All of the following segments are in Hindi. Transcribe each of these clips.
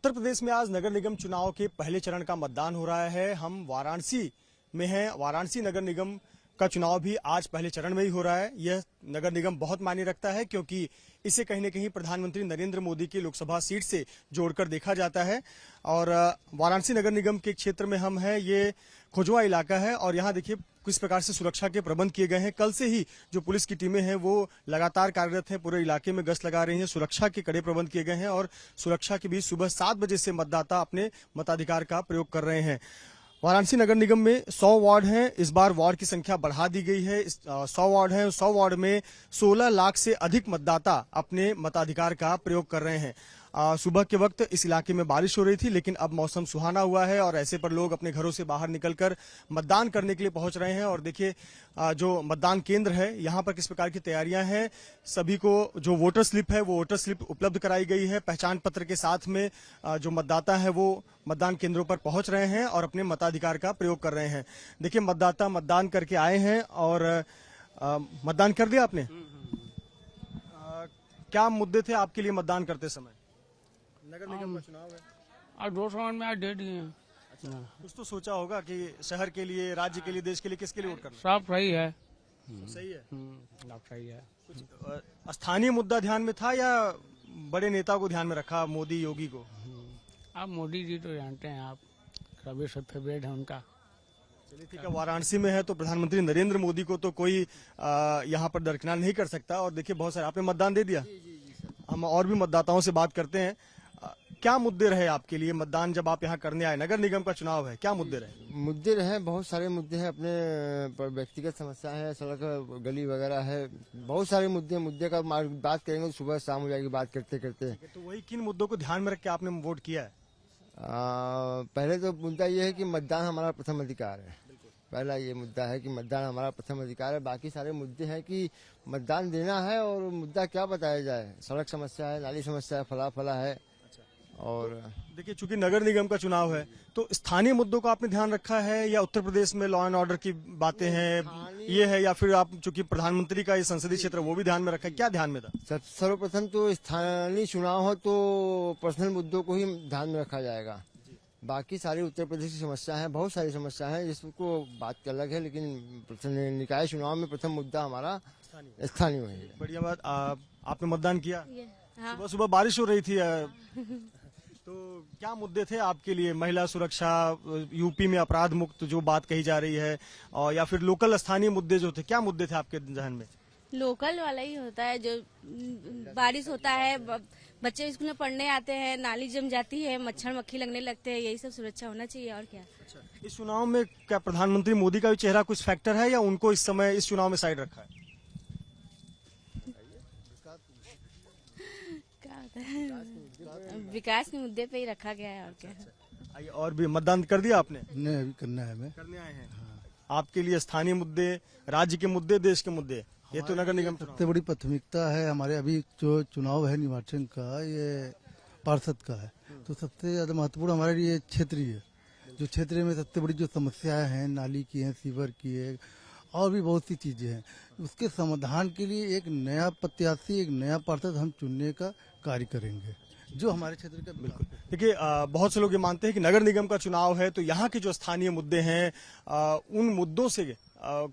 उत्तर प्रदेश में आज नगर निगम चुनाव के पहले चरण का मतदान हो रहा है। हम वाराणसी में हैं। वाराणसी नगर निगम का चुनाव भी आज पहले चरण में ही हो रहा है। यह नगर निगम बहुत मायने रखता है क्योंकि इसे कहीं न कहीं प्रधानमंत्री नरेंद्र मोदी की लोकसभा सीट से जोड़कर देखा जाता है। और वाराणसी नगर निगम के क्षेत्र में हम हैं। ये खुजवा इलाका है और यहाँ देखिए किस प्रकार से सुरक्षा के प्रबंध किए गए हैं। कल से ही जो पुलिस की टीमें हैं वो लगातार कार्यरत हैं, पूरे इलाके में गश्त लगा रही हैं। सुरक्षा के कड़े प्रबंध किए गए हैं और सुरक्षा के बीच सुबह 7 बजे से मतदाता अपने मताधिकार का प्रयोग कर रहे हैं। वाराणसी नगर निगम में 100 वार्ड हैं। इस बार वार्ड की संख्या बढ़ा दी गई है। 100 वार्ड हैं। 100 वार्ड में 16 लाख से अधिक मतदाता अपने मताधिकार का प्रयोग कर रहे हैं। सुबह के वक्त इस इलाके में बारिश हो रही थी, लेकिन अब मौसम सुहाना हुआ है और ऐसे पर लोग अपने घरों से बाहर निकलकर मतदान करने के लिए पहुंच रहे हैं। और देखिए जो मतदान केंद्र है यहाँ पर किस प्रकार की तैयारियां हैं। सभी को जो वोटर स्लिप है वो वोटर स्लिप उपलब्ध कराई गई है। पहचान पत्र के साथ में जो मतदाता है वो मतदान केंद्रों पर पहुंच रहे हैं और अपने मताधिकार का प्रयोग कर रहे हैं। देखिए मतदाता मतदान करके आए हैं और मतदान कर दिया आपने। क्या मुद्दे थे आपके लिए मतदान करते समय? नगर निगम का चुनाव है और 2 साल में आज दे दिए हैं। अच्छा, कुछ तो सोचा होगा कि शहर के लिए, राज्य के लिए, देश के लिए किसके लिए वोट करना? सब सही है। सही है। सब सही है। कुछ स्थानीय मुद्दा ध्यान में था या बड़े नेता को ध्यान में रखा, मोदी योगी को? आप मोदी जी तो जानते हैं, आप सभी सब फेवरेट है उनका। चलिए ठीक है। वाराणसी में है तो प्रधानमंत्री नरेंद्र मोदी को तो कोई यहाँ पर दरकिनार नहीं कर सकता। और देखिए बहुत सारे, आपने मतदान दे दिया? हम और भी मतदाताओं से बात करते हैं। क्या मुद्दे रहे आपके लिए मतदान जब आप यहाँ करने आए? नगर निगम का चुनाव है, क्या मुद्दे रहे? मुद्दे रहे, बहुत सारे मुद्दे हैं। अपने व्यक्तिगत समस्या है, सड़क गली वगैरह है, बहुत सारे मुद्दे का बात करेंगे तो सुबह शाम हो जाएगी बात करते करते। तो वही किन मुद्दों को ध्यान में रख के आपने वोट किया है? पहले तो मुद्दा ये है कि मतदान हमारा प्रथम अधिकार है। पहला ये मुद्दा है कि मतदान हमारा प्रथम अधिकार है। बाकी सारे मुद्दे हैं कि मतदान देना है और मुद्दा क्या बताया जाए। सड़क समस्या है, नाली समस्या है, फला है। और देखिए चूंकि नगर निगम का चुनाव है तो स्थानीय मुद्दों का आपने ध्यान रखा है या उत्तर प्रदेश में लॉ एंड ऑर्डर की बातें हैं ये है, या फिर आप चूंकि प्रधानमंत्री का ये संसदीय क्षेत्र वो भी ध्यान में रखा है? क्या ध्यान में था? सर्वप्रथम तो स्थानीय चुनाव हो तो पर्सनल मुद्दों को ही ध्यान में रखा जाएगा। बाकी सारी उत्तर प्रदेश की समस्या है, बहुत सारी समस्या है जिसको बात अलग है, लेकिन निकाय चुनाव में प्रथम मुद्दा हमारा स्थानीय है। बढ़िया बात। आपने मतदान किया? हाँ। सुबह सुबह बारिश हो रही थी तो क्या मुद्दे थे आपके लिए? महिला सुरक्षा, यूपी में अपराध मुक्त जो बात कही जा रही है, और या फिर लोकल स्थानीय मुद्दे जो थे, क्या मुद्दे थे आपके जहन में? लोकल वाला ही होता है। जो बारिश होता है, बच्चे स्कूल में पढ़ने आते हैं, नाली जम जाती है, मच्छर मक्खी लगने लगते हैं, यही सब सुरक्षा होना चाहिए और क्या। अच्छा, इस चुनाव में क्या प्रधानमंत्री मोदी का भी चेहरा कुछ फैक्टर है या उनको इस समय इस चुनाव में साइड रखा है? विकास के मुद्दे पे ही रखा गया है और क्या। आइए, और भी मतदान कर दिया आपने? नहीं, अभी करना है। हमें करने आए हैं। आपके लिए स्थानीय मुद्दे, राज्य के मुद्दे, देश के मुद्दे, ये तो नगर निगम सबसे बड़ी प्राथमिकता है हमारे। अभी जो चुनाव है निर्वाचन का, ये पार्षद का है, तो सबसे ज्यादा महत्वपूर्ण हमारे लिए क्षेत्रीय है। जो क्षेत्र में सबसे बड़ी जो समस्याएं हैं, नाली की है, सीवर की है, और भी बहुत सी चीजें हैं, उसके समाधान के लिए एक नया प्रत्याशी, एक नया पार्षद हम चुनने का कार्य करेंगे जो हमारे क्षेत्र का। बिल्कुल। देखिए बहुत से लोग ये मानते हैं कि नगर निगम का चुनाव है तो यहाँ के जो स्थानीय मुद्दे हैं उन मुद्दों से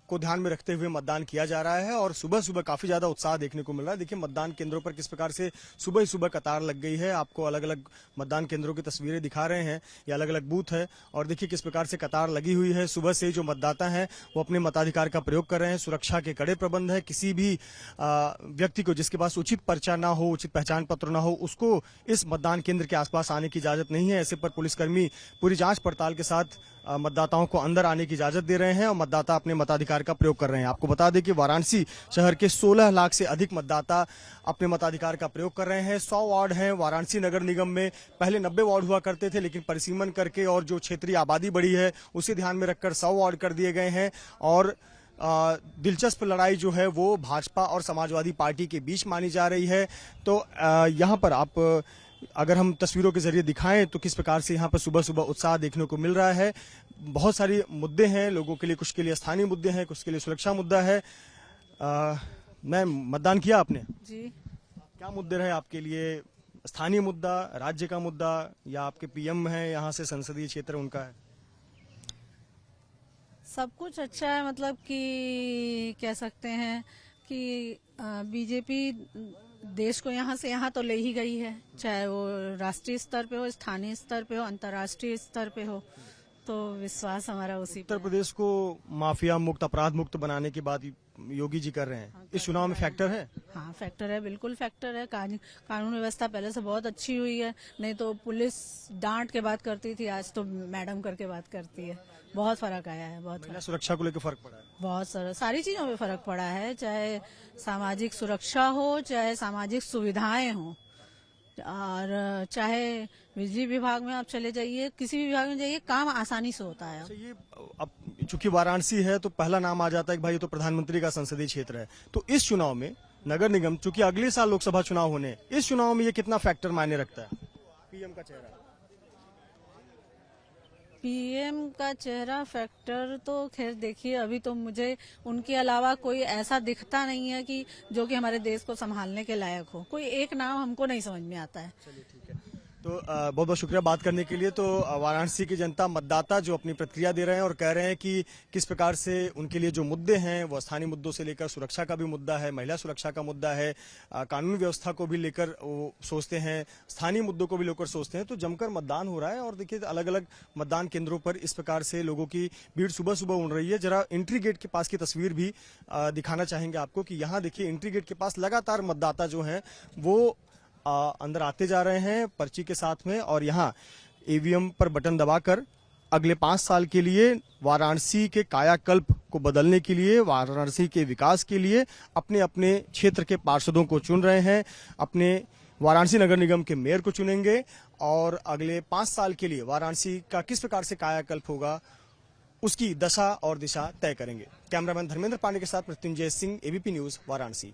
को ध्यान में रखते हुए मतदान किया जा रहा है और सुबह सुबह काफी ज्यादा उत्साह देखने को मिल रहा है। देखिए मतदान केंद्रों पर किस प्रकार से सुबह ही सुबह कतार लग गई है। आपको अलग अलग मतदान केंद्रों की तस्वीरें दिखा रहे हैं, ये अलग अलग बूथ है और देखिए किस प्रकार से कतार लगी हुई है। सुबह से जो मतदाता हैं वो अपने मताधिकार का प्रयोग कर रहे हैं। सुरक्षा के कड़े प्रबंध है। किसी भी व्यक्ति को जिसके पास उचित पर्चा ना हो, उचित पहचान पत्र ना हो, उसको इस मतदान केंद्र के आसपास आने की इजाजत नहीं है। ऐसे पर पुलिसकर्मी पूरी जांच पड़ताल के साथ मतदाताओं को अंदर आने की इजाजत दे रहे हैं और मतदाता अपने मताधिकार का प्रयोग कर रहे हैं। आपको बता दें कि वाराणसी शहर के 16 लाख से अधिक मतदाता अपने मताधिकार का प्रयोग कर रहे हैं। 100 वार्ड हैं वाराणसी नगर निगम में। पहले 90 वार्ड हुआ करते थे, लेकिन परिसीमन करके और जो क्षेत्रीय आबादी बढ़ी है उसे ध्यान में रखकर 100 वार्ड कर दिए गए हैं। और दिलचस्प लड़ाई जो है वो भाजपा और समाजवादी पार्टी के बीच मानी जा रही है। तो यहाँ पर आप अगर हम तस्वीरों के जरिए दिखाएं तो किस प्रकार से यहाँ पर सुबह सुबह उत्साह देखने को मिल रहा है। बहुत सारी मुद्दे हैं लोगों के लिए, कुछ के लिए स्थानीय मुद्दे हैं, कुछ के लिए सुरक्षा मुद्दा है। मैं मतदान किया आपने? जी। क्या मुद्दे रहे आपके लिए? स्थानीय मुद्दा, राज्य का मुद्दा, या आपके पीएम है यहाँ से संसदीय क्षेत्र उनका है? सब कुछ अच्छा है, मतलब कि कह सकते हैं कि बीजेपी देश को यहाँ से यहाँ तो ले ही गई है, चाहे वो राष्ट्रीय स्तर पे हो, स्थानीय स्तर पे हो, अंतर्राष्ट्रीय स्तर पे हो, तो विश्वास हमारा उसी उत्तर प्रदेश को माफिया मुक्त, अपराध मुक्त बनाने की बात योगी जी कर रहे हैं, इस चुनाव में फैक्टर है? हाँ फैक्टर है, बिल्कुल फैक्टर है। कानून व्यवस्था पहले से बहुत अच्छी हुई है, नहीं तो पुलिस डांट के बात करती थी, आज तो मैडम करके बात करती है। बहुत फर्क आया है, बहुत महिला सुरक्षा को लेकर फर्क पड़ा है? बहुत सारी चीजों में फर्क पड़ा है, चाहे सामाजिक सुरक्षा हो, चाहे सामाजिक सुविधाएं हो, और चाहे बिजली विभाग में आप चले जाइए, किसी भी विभाग में जाइए, काम आसानी से होता है। अच्छा, ये अब चूंकि वाराणसी है तो पहला नाम आ जाता है कि भाई ये तो प्रधानमंत्री का संसदीय क्षेत्र है, तो इस चुनाव में नगर निगम, चूंकि अगले साल लोकसभा चुनाव होने, इस चुनाव में ये कितना फैक्टर मायने रखता है? पीएम का चेहरा, पीएम का चेहरा फैक्टर तो खैर देखिए, अभी तो मुझे उनके अलावा कोई ऐसा दिखता नहीं है कि जो कि हमारे देश को संभालने के लायक हो। कोई एक नाम हमको नहीं समझ में आता है। चलिए ठीक है, तो बहुत बहुत शुक्रिया बात करने के लिए। तो वाराणसी की जनता, मतदाता जो अपनी प्रतिक्रिया दे रहे हैं और कह रहे हैं कि किस प्रकार से उनके लिए जो मुद्दे हैं वो स्थानीय मुद्दों से लेकर सुरक्षा का भी मुद्दा है, महिला सुरक्षा का मुद्दा है, कानून व्यवस्था को भी लेकर वो सोचते हैं, स्थानीय मुद्दों को भी लेकर सोचते हैं। तो जमकर मतदान हो रहा है और देखिए अलग अलग मतदान केंद्रों पर इस प्रकार से लोगों की भीड़ सुबह सुबह उड़ रही है। जरा एंट्री गेट के पास की तस्वीर भी दिखाना चाहेंगे आपको कि यहाँ देखिए एंट्री गेट के पास लगातार मतदाता जो हैं वो अंदर आते जा रहे हैं पर्ची के साथ में, और यहाँ ईवीएम पर बटन दबाकर अगले 5 साल के लिए वाराणसी के कायाकल्प को बदलने के लिए, वाराणसी के विकास के लिए अपने अपने क्षेत्र के पार्षदों को चुन रहे हैं, अपने वाराणसी नगर निगम के मेयर को चुनेंगे और अगले 5 साल के लिए वाराणसी का किस प्रकार से कायाकल्प होगा उसकी दशा और दिशा तय करेंगे। कैमरामैन धर्मेंद्र पांडे के साथ मृत्युंजय सिंह, एबीपी न्यूज, वाराणसी।